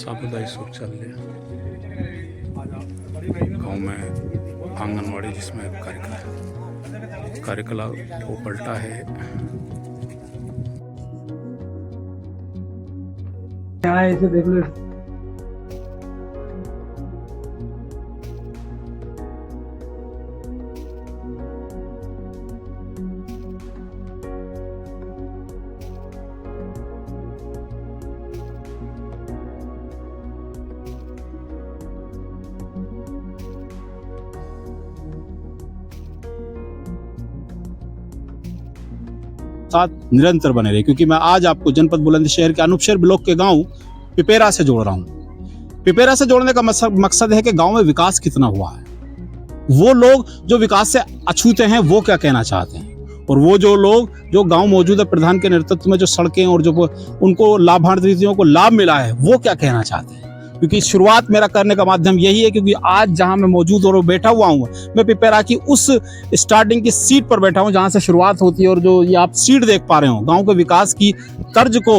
सामुदायिक शौचालय गाँव में आंगनवाड़ी जिसमें कार्यकलाप वो पलटा है। इसे देख लो। साथ निरंतर बने रहे, क्योंकि मैं आज आपको जनपद बुलंदशहर के अनूपशहर ब्लॉक के गांव पिपेरा से जोड़ रहा हूं। पिपेरा से जोड़ने का मकसद है कि गांव में विकास कितना हुआ है, वो लोग जो विकास से अछूते हैं वो क्या कहना चाहते हैं, और वो जो लोग जो गांव मौजूदा प्रधान के नेतृत्व में जो सड़कें और जो उनको लाभार्थियों को लाभ मिला है वो क्या कहना चाहते हैं। क्योंकि शुरुआत मेरा करने का माध्यम यही है, क्योंकि आज जहां मैं मौजूद और बैठा हुआ हूं, मैं पिपेरा की उस स्टार्टिंग की सीट पर बैठा हूं जहां से शुरुआत होती है, और जो ये आप सीट देख पा रहे हो गांव के विकास की तर्ज को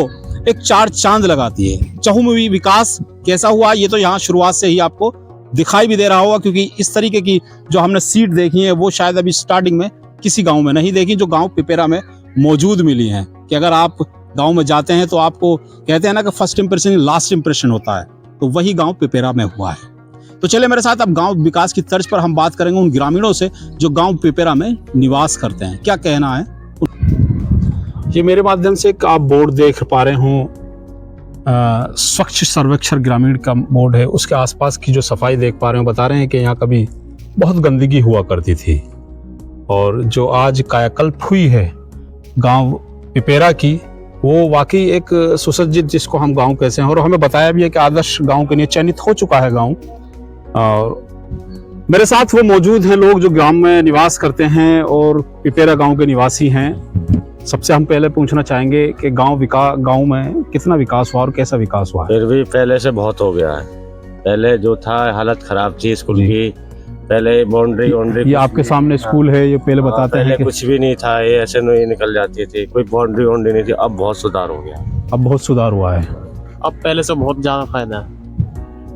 एक चार चांद लगाती है। चहुमुखी विकास कैसा हुआ ये तो यहाँ शुरुआत से ही आपको दिखाई भी दे रहा होगा, क्योंकि इस तरीके की जो हमने सीट देखी है वो शायद अभी स्टार्टिंग में किसी गाँव में नहीं देखी, जो गाँव पिपेरा में मौजूद मिली है। कि अगर आप गाँव में जाते हैं तो आपको कहते हैं ना कि फर्स्ट इंप्रेशन लास्ट इंप्रेशन होता है, तो वही गांव पिपेरा में हुआ है। तो चले मेरे साथ अब गांव विकास की तर्ज पर हम बात करेंगे उन ग्रामीणों से जो गांव पिपेरा में निवास करते हैं, क्या कहना है। ये मेरे माध्यम से आप बोर्ड देख पा रहे हो, स्वच्छ सर्वेक्षण ग्रामीण का बोर्ड है, उसके आसपास की जो सफाई देख पा रहे हो, बता रहे हैं कि यहाँ कभी बहुत गंदगी हुआ करती थी, और जो आज कायाकल्प हुई है गाँव पिपेरा की वो वाकई एक सुसज्जित जिसको हम गांव कहते हैं, और हमें बताया भी है कि आदर्श गांव के लिए चयनित हो चुका है गांव। मेरे साथ वो मौजूद हैं लोग जो ग्राम में निवास करते हैं और पिपेरा गांव के निवासी हैं। सबसे हम पहले पूछना चाहेंगे कि गांव में कितना विकास हुआ और कैसा विकास हुआ। फिर भी पहले से बहुत हो गया है। पहले जो था हालत खराब थी स्कूल की, पहले बाउंड्री ये आपके सामने स्कूल है, ये पहले बताते हैं कि कुछ भी नहीं था, ये ऐसे नहीं निकल जाती थी, कोई बाउंड्री नहीं थी। अब बहुत सुधार हो गया, अब बहुत सुधार हुआ है। अब पहले से बहुत ज्यादा फायदा है,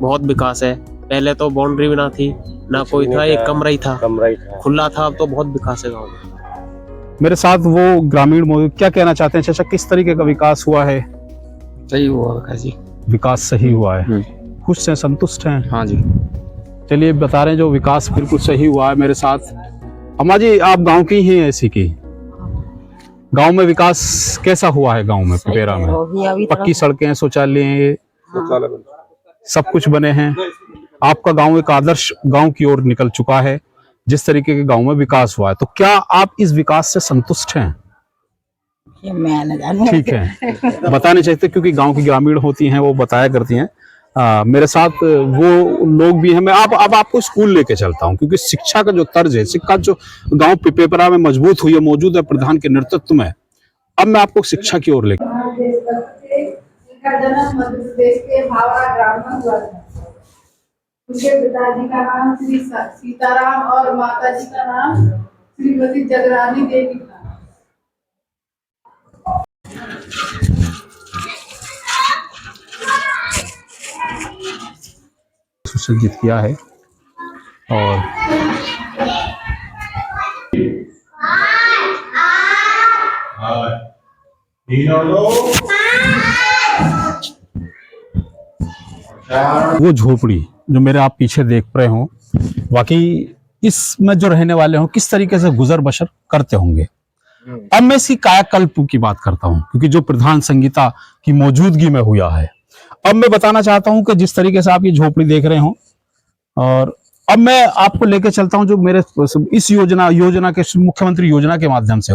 बहुत विकास है। पहले तो बाउंड्री भी ना थी, ना कोई था, एक कमरा ही था खुला था। अब तो बहुत विकास है गाँव में। मेरे साथ वो ग्रामीण मौजूद, क्या कहना चाहते हैं चाचा, किस तरीके का विकास हुआ है। सही हुआ जी, विकास सही हुआ है, खुश हैं, संतुष्ट हैं। हाँ जी। चलिए बता रहे हैं जो विकास बिल्कुल सही हुआ है। मेरे साथ अम्मा जी, आप गांव की ही हैं ऐसी की, गांव में विकास कैसा हुआ है गांव में पिपेरा में। पक्की सड़कें, शौचालय, सब कुछ बने हैं। आपका गांव एक आदर्श गांव की ओर निकल चुका है जिस तरीके के गांव में विकास हुआ है। तो क्या आप इस विकास से संतुष्ट हैं। ठीक है, बताने चाहते क्योंकि गांव की ग्रामीण होती हैं वो बताया करती हैं। मेरे साथ वो लोग भी हैं। मैं अब आपको स्कूल लेके चलता हूं, क्योंकि शिक्षा का जो तर्ज है, शिक्षा जो गांव पिपेरा में मजबूत हुई है मौजूदा प्रधान के नेतृत्व में, अब मैं आपको शिक्षा की ओर लेकर। उनके पिताजी का नाम श्री सीताराम और माताजी का नाम श्रीमती जगरानी देवी था। सुसज्जित किया है और वो झोपड़ी जो मेरे आप पीछे देख रहे हो, वाकई इसमें जो रहने वाले हो किस तरीके से गुजर बसर करते होंगे। अब मैं इसकी कायाकल्प की बात करता हूं, क्योंकि जो प्रधान संगीता की मौजूदगी में हुआ है। अब मैं बताना चाहता हूं कि जिस तरीके से आप ये झोपड़ी देख रहे हो, और अब मैं आपको लेके चलता हूं जो मेरे इस योजना के मुख्यमंत्री योजना के माध्यम से,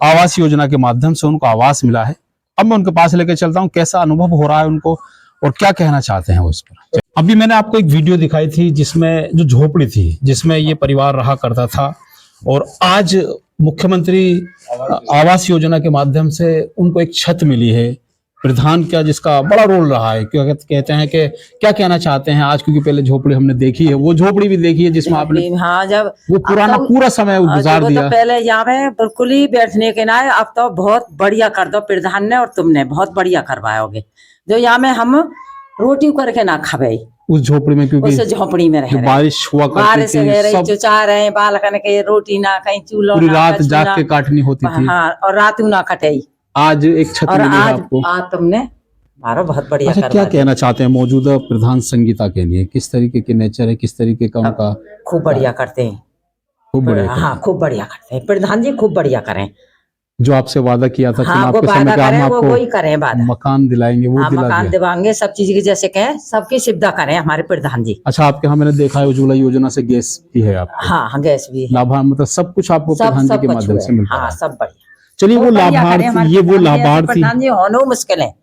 आवास योजना के माध्यम से उनको आवास मिला है। अब मैं उनके पास लेके चलता हूं, कैसा अनुभव हो रहा है उनको और क्या कहना चाहते हैं वो इस पर। अभी मैंने आपको एक वीडियो दिखाई थी जिसमें जो झोपड़ी थी जिसमें ये परिवार रहा करता था, और आज मुख्यमंत्री आवास योजना के माध्यम से उनको एक छत मिली है। प्रधान का जिसका बड़ा रोल रहा है, क्या कहते हैं कि क्या कहना चाहते हैं आज, क्योंकि पहले झोपड़ी हमने देखी है, वो झोपड़ी भी देखी है जिसमें आपने हाँ जब वो पुराना पूरा समय गुजार दिया। तो पहले यहाँ पे बिल्कुल ही बैठने के ना, अब तो बहुत बढ़िया कर दो प्रधान ने, और तुमने बहुत बढ़िया करवाओगे। जो यहाँ में हम रोटी करके ना खावे उस झोपड़ी में, क्योंकि उस झोपड़ी में रह जो रहे। बारिश हुआ करती बारिश थी, रह रही, सब जो चाह रहे बालकन के रोटी ना कहीं चूल्हा पूरी ना, रात कछू जाग ना। के काटनी होती थी। हाँ, और रात ना कटे। आज एक छत और मिली है आज आपको। आज तुमने हमारा बहुत बढ़िया अच्छा, करवा क्या दिया। कहना चाहते हैं मौजूदा प्रधान संगीता के लिए? किस तरीके के नेचर है, किस तरीके का उनका? खूब बढ़िया करते हैं, खूब बढ़िया करते हाँ हैं। खूब बढ़िया करते हैं प्रधान जी, खूब बढ़िया करें। जो आपसे वादा किया था हाँ, चुनाव वो के समय वादा कि हम करें, वो आपको वही करें वादा। मकान दिलाएंगे, वो हाँ, दिला मकान दिया। दिवाएंगे, सब चीज की जैसे कहें सबकी सुविधा करें हमारे प्रधान जी। अच्छा, आपके यहाँ मैंने देखा है उज्ज्वला योजना से गैस भी है आपको। हाँ हाँ, गैस भी है, लाभार्थ मतलब सब कुछ आपको सब प्रधान जी सब के कुछ माध्यम हुआ से है। मिलता हाँ, है। सब बढ़िया। चलिए, वो खूब बढ़िया करें लाभार्थी, हमारे ये वो प्रधान जी, ऐसे लाभार्थी प्रधान जी होना मुश्किल है।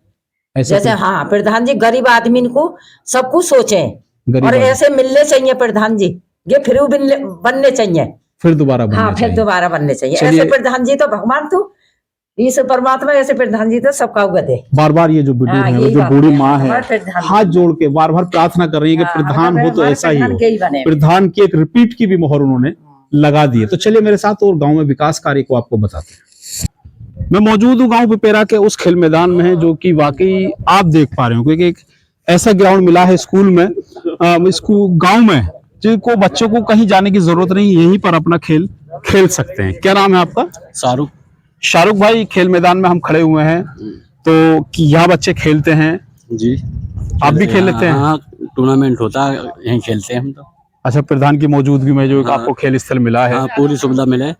ऐसा जैसे हाँ, प्रधान जी गरीब आदमी को सब कुछ सोचे गरीब और आदमी। ऐसे मिलने चाहिए प्रधान जी, ये फिर बनने चाहिए, फिर दोबारा बनने हाँ फिर चाहिए। दोबारा बनने चाहिए। चलिए। ऐसे प्रधान जी तो भगवान तो इस परमात्मा, ऐसे प्रधान जी तो सबका उगत है। बार बार ये जो वीडियो हाँ, है, वो यही जो बात बूढ़ी है, माँ है, हमारे प्रधान हाथ जोड़ के बार बार प्रार्थना कर रही है कि हाँ, प्रधान हो तो हमारे ऐसा ही प्रधान हो। के ही बने। प्रधान की एक रिपीट की भी मोहर उन्होंने लगा दी है। तो चलिए मेरे साथ और गांव में विकास कार्य को आपको बताते हैं। मैं मौजूद हूँ गांव पिपेरा के उस खेल मैदान में है, जो कि वाकई आप देख पा रहे हो, क्योंकि एक ऐसा ग्राउंड मिला है स्कूल में, स्कूल गांव में, जिनको बच्चों को कहीं जाने की जरूरत नहीं, यहीं पर अपना खेल खेल सकते हैं। क्या नाम है आपका? शाहरुख। शाहरुख भाई, खेल मैदान में हम खड़े हुए हैं, तो कि यहाँ बच्चे खेलते हैं, जी, आप भी खेल लेते हैं? हाँ, टूर्नामेंट होता है, यहीं खेलते हैं हम तो। अच्छा, प्रधान की मौजूदगी में जो एक हाँ। आपको खेल स्थल मिला है, हाँ, पूरी सुविधा मिले।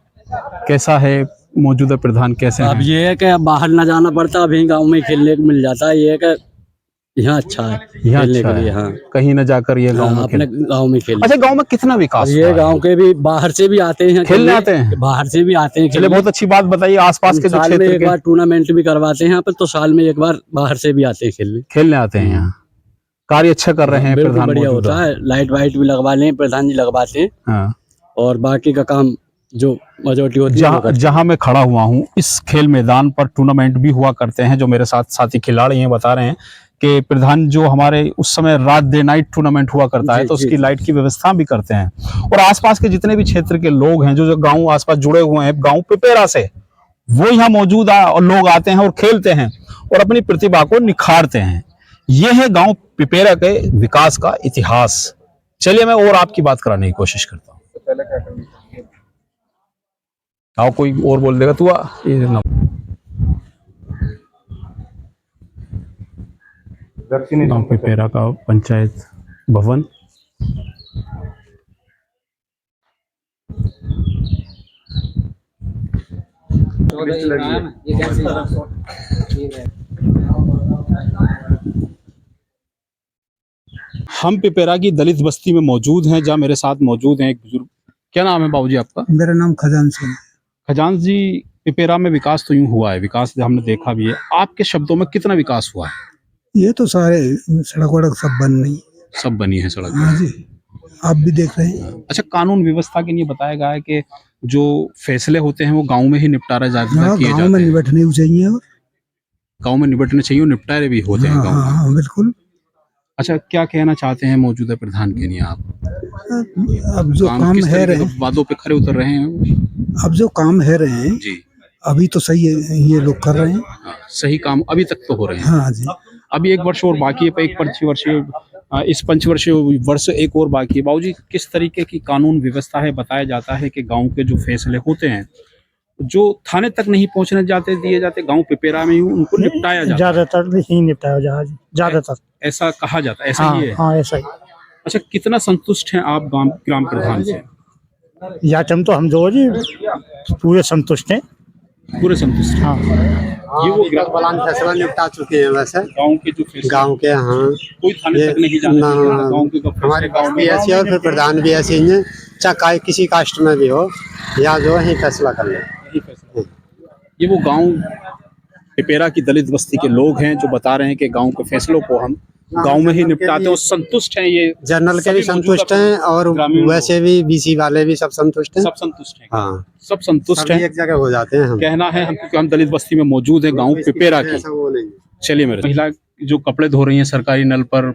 कैसा है मौजूदा प्रधान, कैसे अब हैं? ये है कि अब बाहर ना जाना पड़ता, अभी गांव में खेलने को मिल जाता है। ये है कि यहाँ अच्छा है यहाँ खेलने अच्छा के लिए। है, हाँ, कहीं न जाकर ये गांव हाँ, में अपने खेल। गांव में खेल। अच्छा, गांव में कितना विकास हुआ ये है? गांव के भी बाहर से भी आते हैं खेलने आते हैं? बाहर से भी आते हैं चलिए, खेलने। बहुत अच्छी बात बताइए। आसपास के जो साल में क्षेत्र एक बार टूर्नामेंट भी करवाते हैं यहाँ पर, तो साल में एक बार बाहर से भी आते हैं खेलने। खेलने आते हैं, यहाँ कार्य अच्छा कर रहे हैं बिल्कुल प्रधान बढ़िया मौजूदा। होता है। लाइट वाइट भी लगवा लें, प्रधान जी लगवाते हैं, हाँ। और बाकी का काम जो मेजोरिटी होती है वो करते हैं। जहां मैं खड़ा हुआ हूं, इस खेल मैदान पर टूर्नामेंट भी हुआ करते हैं। जो मेरे साथ साथी खिलाड़ी हैं बता रहे हैं कि प्रधान जो हमारे उस समय रात डे नाइट टूर्नामेंट हुआ करता है, तो उसकी लाइट की व्यवस्था भी करते हैं। और आसपास के जितने भी क्षेत्र के लोग हैं, जो गांव आसपास जुड़े हुए हैं गांव पिपेरा से, वो यहाँ मौजूद और लोग आते हैं और खेलते हैं और अपनी प्रतिभा को निखारते हैं। ये है गांव पिपेरा के विकास का इतिहास। चलिए, मैं और आपकी बात कराने की कोशिश करता हूँ। आओ, कोई और बोल देगा तू आ, ये ना। गांव पिपेरा का पंचायत भवन, हम पिपेरा की दलित बस्ती में मौजूद हैं, जहां मेरे साथ मौजूद हैं एक बुजुर्ग। क्या नाम है बाबूजी आपका? मेरा नाम खजान सिंह। खजान जी, पिपेरा में विकास तो यूं हुआ है, विकास हमने देखा भी है, आपके शब्दों में कितना विकास हुआ है? ये तो सारे सड़क वड़क सब बन रही। सब बनी है सड़क। हाँ जी, आप भी देख रहे हैं। अच्छा, कानून व्यवस्था के लिए बताया गया है कि जो फैसले होते हैं वो गांव में ही निपटारा जाता हाँ, किए गाँव जाते में हैं। निपटने चाहिए। और गांव में निपटने चाहिए और निपटारे भी होते हैं हाँ गांव में। हाँ, बिल्कुल। अच्छा, क्या कहना चाहते हैं मौजूदा प्रधान के लिए आप? अब जो काम किस है तरीके रहे के वादों पे खरे उतर रहे हैं? अब जो काम है रहे हैं जी, अभी तो सही है, ये लोग कर रहे हैं। हाँ, सही काम अभी तक तो हो रहे हैं। हाँ जी, अभी एक वर्ष और बाकी है, एक पंचवर्षीय इस पंचवर्षीय वर्ष एक और बाकी है। बाबूजी, किस तरीके की कानून व्यवस्था है? बताया जाता है कि गांव के जो फैसले होते हैं, जो थाने तक नहीं पहुंचने दिए जाते, गांव पिपेरा में ही उनको निपटाया जाता है। ज्यादातर ही निपटाया ज्यादातर। ऐसा कहा जाता है, ऐसा ही है? हाँ, ऐसा ही। अच्छा, कितना संतुष्ट हैं आप ग्राम प्रधान से? याचम तो हम जो जी पूरे संतुष्ट हैं। पूरे संतुष्ट हैं। हाँ, ये वो फैसला निपटा चुके हैं वैसे गांव के जो फैसले, गांव के। हाँ, कोई थाने तक नहीं जाने ना, देते, गांव के हमारे गांव भी ऐसी है और फिर प्रधान भी ऐसे ही है, चाहे किसी कास्ट में भी हो, या जो है फैसला कर ले। ये वो गांव पिपेरा की दलित बस्ती के लोग हैं जो बता रहे हैं कि गांव के फैसलों को हम गांव में ही निपटाते हैं और संतुष्ट हैं। ये जनरल के भी संतुष्ट हैं और वैसे भी बीसी वाले भी सब संतुष्ट हैं। सब संतुष्ट हैं। हाँ, सब संतुष्ट हैं। एक जगह हो जाते हैं हम। कहना है हम, क्योंकि हम दलित बस्ती में मौजूद हैं गांव पिपेरा की। ऐसा वो नहीं। चलिए, मेरे महिला जो कपड़े धो रही हैं सरकारी नल पर,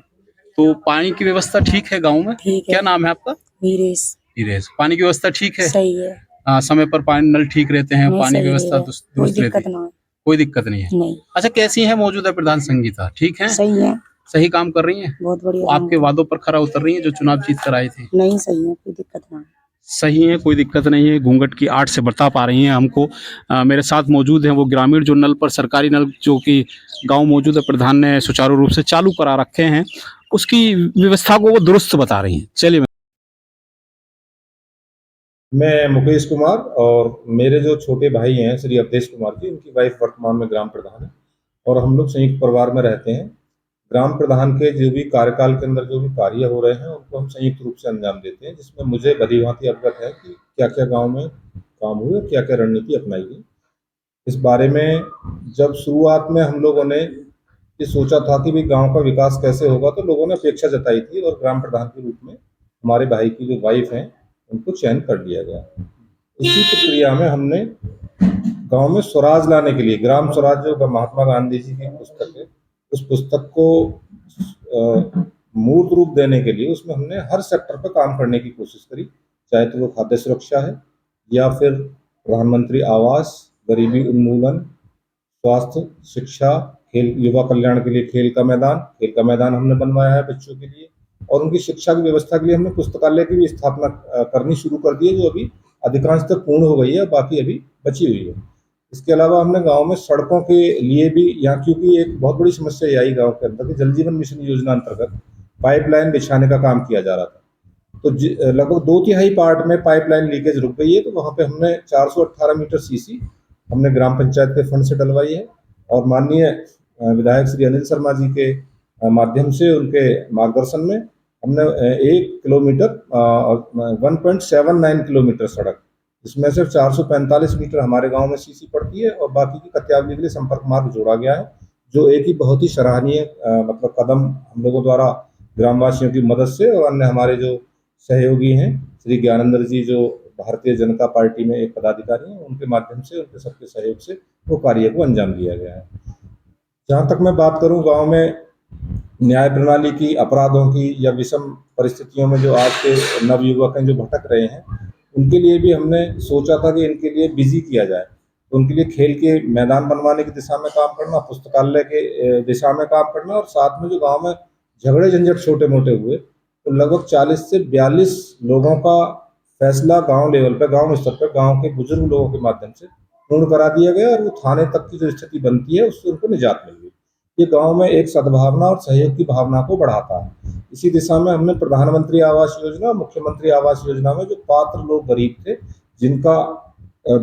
तो पानी की व्यवस्था ठीक है गाँव में? क्या नाम है आपका? वीरेश। पानी की व्यवस्था ठीक है? सही है। समय पर पानी नल ठीक रहते हैं, पानी की व्यवस्था दुरुस्त रहती है? कोई दिक्कत नहीं है। नहीं। अच्छा, कैसी है मौजूदा प्रधान संगीता? ठीक है, सही है। सही काम कर रही हैं? बहुत तो बढ़िया। आपके वादों पर खरा उतर रही हैं जो चुनाव जीत कर आई थी? नहीं सही है, कोई दिक्कत नहीं। सही है, कोई दिक्कत नहीं है। घूंघट की आड़ से बता पा रही हैं हमको। मेरे साथ मौजूद हैं वो ग्रामीण जो नल पर सरकारी नल जो कि गांव मौजूद है, प्रधान ने सुचारू रूप से चालू करा रखे हैं, उसकी व्यवस्था को वो दुरुस्त बता रही हैं। चलिए। मैं मुकेश कुमार और मेरे जो छोटे भाई हैं श्री अवधेश कुमार जी, उनकी वाइफ वर्तमान में ग्राम प्रधान है और हम लोग संयुक्त परिवार में रहते हैं। ग्राम प्रधान के जो भी कार्यकाल के अंदर जो भी कार्य हो रहे हैं उनको हम संयुक्त रूप से अंजाम देते हैं, जिसमें मुझे भली भांति अवगत है कि क्या क्या गांव में काम हुए, क्या क्या रणनीति अपनाई गई। इस बारे में जब शुरुआत में हम लोगों ने ये सोचा था कि भाई गांव का विकास कैसे होगा, तो लोगों ने अपेक्षा जताई थी और ग्राम प्रधान के रूप में हमारे भाई की जो वाइफ हैं उनको चयन कर लिया गया। इसी प्रक्रिया में हमने गांव में स्वराज लाने के लिए, ग्राम स्वराज जो महात्मा गांधी जी की पुस्तक है, उस पुस्तक को मूर्त रूप देने के लिए उसमें हमने हर सेक्टर पर काम करने की कोशिश करी, चाहे तो वो खाद्य सुरक्षा है या फिर प्रधानमंत्री आवास, गरीबी उन्मूलन, स्वास्थ्य, शिक्षा, खेल, युवा कल्याण के लिए खेल का मैदान हमने बनवाया है बच्चों के लिए, और उनकी शिक्षा की व्यवस्था के लिए हमने पुस्तकालय की भी स्थापना करनी शुरू कर दी है, जो अभी अधिकांश तक पूर्ण हो गई है, बाकी अभी बची हुई है। इसके अलावा हमने गांव में सड़कों के लिए भी, यहाँ क्योंकि एक बहुत बड़ी समस्या ये आई गांव के अंदर कि जल जीवन मिशन योजना अंतर्गत पाइपलाइन बिछाने का काम किया जा रहा था, तो लगभग 2/3 पार्ट में पाइपलाइन लीकेज रुक गई है। तो वहाँ पे हमने 418 मीटर सीसी हमने ग्राम पंचायत के फंड से डलवाई है और माननीय विधायक श्री अनिल शर्मा जी के माध्यम से, उनके मार्गदर्शन में हमने 1 किलोमीटर 1.79 किलोमीटर सड़क, जिसमें से 445 मीटर हमारे गांव में सीसी पड़ती है और बाकी की कत्यावली के लिए संपर्क मार्ग जोड़ा गया है, जो एक ही बहुत ही सराहनीय मतलब कदम हम लोगों द्वारा ग्रामवासियों की मदद से और अन्य हमारे जो सहयोगी हैं श्री ज्ञानेंद्र जी जो भारतीय जनता पार्टी में एक पदाधिकारी हैं, उनके माध्यम से, उनके सबके सहयोग से वो कार्य को अंजाम दिया गया है। जहाँ तक मैं बात करूँ गांव में न्याय प्रणाली की, अपराधों की या विषम परिस्थितियों में जो आज के नवयुवक हैं जो भटक रहे हैं, उनके लिए भी हमने सोचा था कि इनके लिए बिजी किया जाए, तो उनके लिए खेल के मैदान बनवाने की दिशा में काम करना, पुस्तकालय के दिशा में काम करना, और साथ में जो गांव में झगड़े झंझट छोटे मोटे हुए तो लगभग 40 से 42 लोगों का फैसला गांव लेवल पे, गांव स्तर पर गांव के बुजुर्ग लोगों के माध्यम से पूर्ण करा दिया गया और वो थाने तक की जो स्थिति बनती है उससे उनको निजात मिल गई। ये गांव में एक सद्भावना और सहयोग की भावना को बढ़ाता है। इसी दिशा में हमने प्रधानमंत्री आवास योजना, मुख्यमंत्री आवास योजना में जो पात्र लोग गरीब थे, जिनका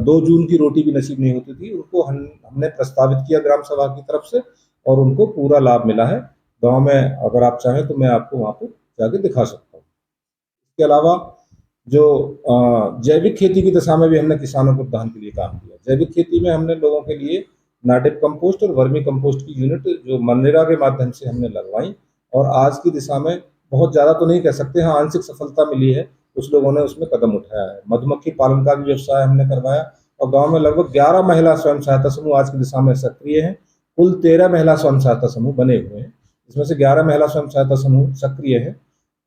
2 जून की रोटी भी नसीब नहीं होती थी, उनको हमने प्रस्तावित किया ग्राम सभा की तरफ से और उनको पूरा लाभ मिला है। गांव में अगर आप चाहें तो मैं आपको वहाँ पर जाके दिखा सकता हूँ। इसके अलावा जो जैविक खेती की दिशा में भी हमने किसानों को उत्थान के लिए काम किया। जैविक खेती में हमने लोगों के लिए नाटिव कंपोस्ट और वर्मी कंपोस्ट की यूनिट जो मनरेगा के माध्यम से हमने लगवाई और आज की दिशा में बहुत ज़्यादा तो नहीं कह सकते, हाँ आंशिक सफलता मिली है, कुछ लोगों ने उसमें कदम उठाया है। मधुमक्खी पालन का भी व्यवसाय हमने करवाया और गांव में लगभग 11 महिला स्वयं सहायता समूह आज की दिशा में सक्रिय हैं। कुल 13 महिला स्वयं सहायता समूह बने हुए हैं, इसमें से 11 महिला स्वयं सहायता समूह सक्रिय है।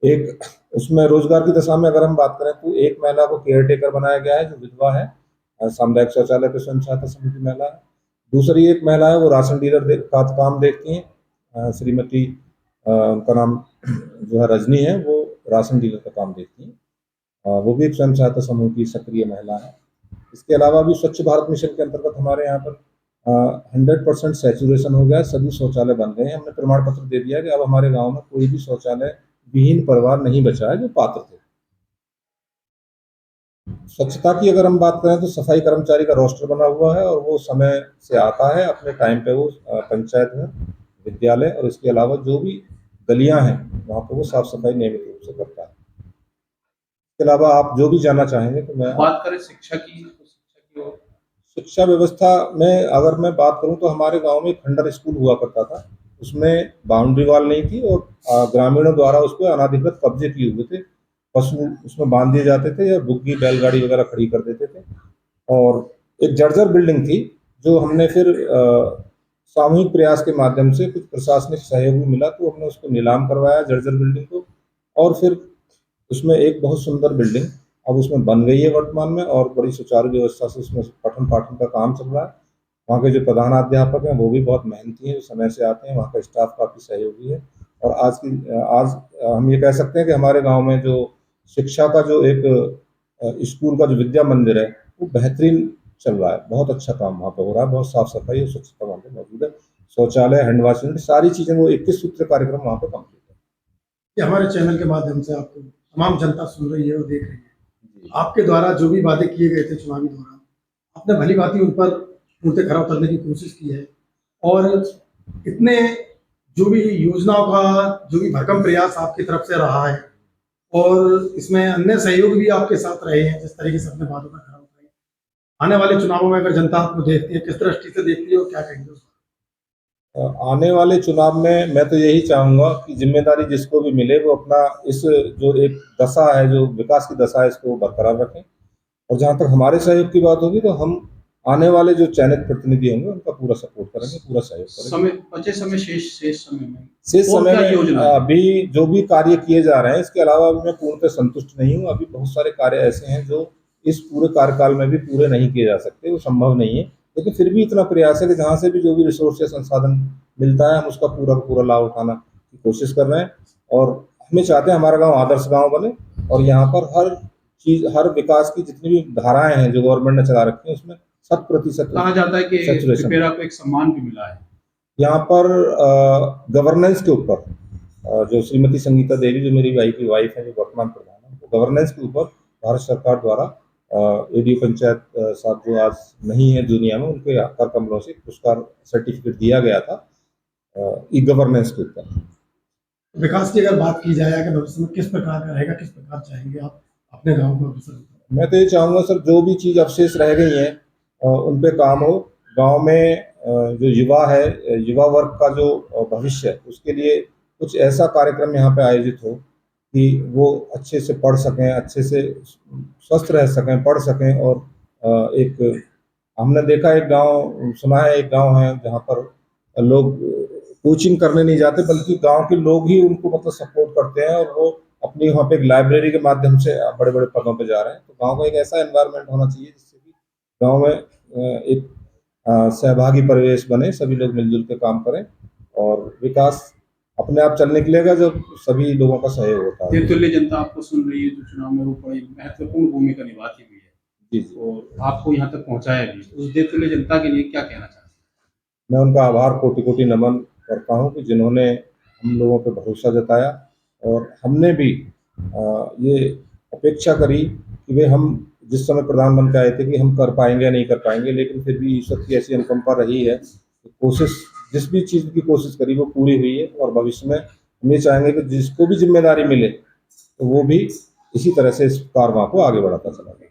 एक उसमें रोजगार की दिशा में अगर हम बात करें तो एक महिला को केयर टेकर बनाया गया है जो विधवा है, सामुदायिक शौचालय के स्वयं सहायता समूह की महिला है। दूसरी एक महिला है वो राशन डीलर का काम देखती हैं, श्रीमती उनका नाम जो है रजनी है, वो राशन डीलर का काम देखती हैं, वो भी एक स्वयं सहायता समूह की सक्रिय महिला है। इसके अलावा भी स्वच्छ भारत मिशन के अंतर्गत हमारे यहाँ पर 100% सैचुरेशन हो गया, सभी शौचालय बन गए हैं। हमने प्रमाण पत्र दे दिया कि अब हमारे गाँव में कोई भी शौचालय विहीन परिवार नहीं बचा है जो पात्र थे। स्वच्छता की अगर हम बात करें तो सफाई कर्मचारी का रोस्टर बना हुआ है और वो समय से आता है, अपने टाइम पे वो पंचायत में, विद्यालय और इसके अलावा जो भी गलियां हैं वहाँ पर वो साफ सफाई नियमित रूप से करता है। इसके अलावा आप जो भी जानना चाहेंगे तो मैं बात करें शिक्षा की, तो शिक्षा व्यवस्था में अगर मैं बात करूँ तो हमारे गाँव में खंडर स्कूल हुआ करता था, उसमें बाउंड्री वॉल नहीं थी और ग्रामीणों द्वारा उस पर अनाधिकृत कब्जे किए हुए थे। पशु उसमें बांध दिए जाते थे या बुग्गी बैलगाड़ी वगैरह खड़ी कर देते थे और एक जर्जर बिल्डिंग थी जो हमने फिर सामूहिक प्रयास के माध्यम से कुछ प्रशासनिक सहयोग भी मिला तो हमने उसको नीलाम करवाया जर्जर बिल्डिंग को, और फिर उसमें एक बहुत सुंदर बिल्डिंग अब उसमें बन गई है वर्तमान में और बड़ी सुचारू व्यवस्था से उसमें पठन पाठन का काम चल रहा है। वहाँ के जो प्रधानाध्यापक हैं वो भी बहुत मेहनती हैं, समय से आते हैं, वहाँ का स्टाफ काफ़ी सहयोगी है। और आज हम ये कह सकते हैं कि हमारे गांव में जो शिक्षा का जो एक स्कूल का जो विद्या मंदिर है वो बेहतरीन चल रहा है। बहुत अच्छा काम वहाँ पे हो रहा है, बहुत साफ सफाई और स्वच्छता वहाँ पे मौजूद है। शौचालय, हैंड वॉशिंग, सारी चीजें, वो 21 सूत्र कार्यक्रम वहाँ पे कंप्लीट है। ये हमारे चैनल के माध्यम से आपको तमाम जनता सुन रही है और देख रही है। आपके द्वारा जो भी वादे किए गए थे चुनावी दौरान, आपने भली भांति उन पर पूर्णतः खरा उतरने की कोशिश की है और इतने जो भी योजनाओं का जो भी भरकम प्रयास आपकी तरफ से रहा है और इसमें अन्य सहयोग भी आपके साथ रहे हैं, जिस तरीके से अपने वादों का खरा उतरे, आने वाले चुनावों में अगर जनता आपको देखती है, किस दृष्टि से देखती है और क्या कहेंगे उस पर? आने वाले चुनाव में मैं तो यही चाहूंगा कि जिम्मेदारी जिसको भी मिले वो अपना इस जो एक दशा है, जो विकास की दशा है, इसको बरकरार रखें। और जहां तक हमारे सहयोग की बात होगी तो हम आने वाले जो चयनित प्रतिनिधि होंगे उनका पूरा सपोर्ट करेंगे, पूरा सहयोग करेंगे। शेष समय में अभी जो भी कार्य किए जा रहे हैं, इसके अलावा मैं पूर्णतः संतुष्ट नहीं हूँ। अभी बहुत सारे कार्य ऐसे हैं जो इस पूरे कार्यकाल में भी पूरे नहीं किए जा सकते, वो संभव नहीं है। लेकिन फिर भी इतना प्रयास है कि जहाँ से भी जो भी रिसोर्स या संसाधन मिलता है हम उसका पूरा लाभ उठाना की कोशिश कर रहे हैं। और हमें चाहते हैं हमारा गाँव आदर्श गाँव बने और यहाँ पर हर चीज, हर विकास की जितनी भी धाराएं हैं जो गवर्नमेंट ने चला रखी है उसमें 100% कहा जाता है कि पिपेरा को एक सम्मान भी मिला है यहाँ पर गवर्नेंस के ऊपर। जो श्रीमती संगीता देवी जो मेरी भाई की वाइफ है, जो वर्तमान प्रधान है, वो गवर्नेंस के ऊपर भारत सरकार द्वारा एडीओ पंचायत साहब जो आज नहीं है दुनिया में, उनके कर कमलों से पुरस्कार सर्टिफिकेट दिया गया था ई गवर्नेंस के ऊपर। विकास की अगर बात की जाए कि भविष्य में किस प्रकार का रहेगा, किस प्रकार चाहेंगे आप अपने गाँव को? मैं तो ये चाहूँगा सर, जो भी चीज़ अवशेष रह गई हैं उन पे काम हो। गांव में जो युवा है, युवा वर्ग का जो भविष्य है, उसके लिए कुछ ऐसा कार्यक्रम यहाँ पे आयोजित हो कि वो अच्छे से पढ़ सकें, अच्छे से स्वस्थ रह सकें, पढ़ सकें। और एक हमने देखा एक गांव, सुना है एक गांव है जहाँ पर लोग कोचिंग करने नहीं जाते, बल्कि गांव के लोग ही उनको मतलब सपोर्ट करते हैं और वो अपनी वहाँ पे एक लाइब्रेरी के माध्यम से बड़े बड़े पदों पे जा रहे हैं। तो गांव का एक ऐसा एनवायरनमेंट होना चाहिए जिससे कि गांव में एक सहभागी परिवेश बने, सभी लोग मिलजुल के काम करें और विकास अपने आप चलने के लिए जब सभी लोगों का सहयोग होता है। देवतुल्य जनता आपको सुन रही है, जो चुनाव में वो बड़ी महत्वपूर्ण भूमिका निभाती हुई है जी, और आपको यहाँ तक पहुँचाया भी, उस देवतुल्य जनता के लिए क्या कहना चाहते हैं? मैं उनका आभार कोटि नमन करता हूँ कि जिन्होंने हम लोगों पर भरोसा जताया और हमने भी ये अपेक्षा करी कि वे हम जिस समय प्रधान बन के आए थे कि हम कर पाएंगे या नहीं कर पाएंगे, लेकिन फिर भी ईश्वर की ऐसी अनुकंपा रही है कि कोशिश, जिस भी चीज़ की कोशिश करी वो पूरी हुई है। और भविष्य में हम ये चाहेंगे कि जिसको भी जिम्मेदारी मिले तो वो भी इसी तरह से इस कारवां को आगे बढ़ाता चला जाए।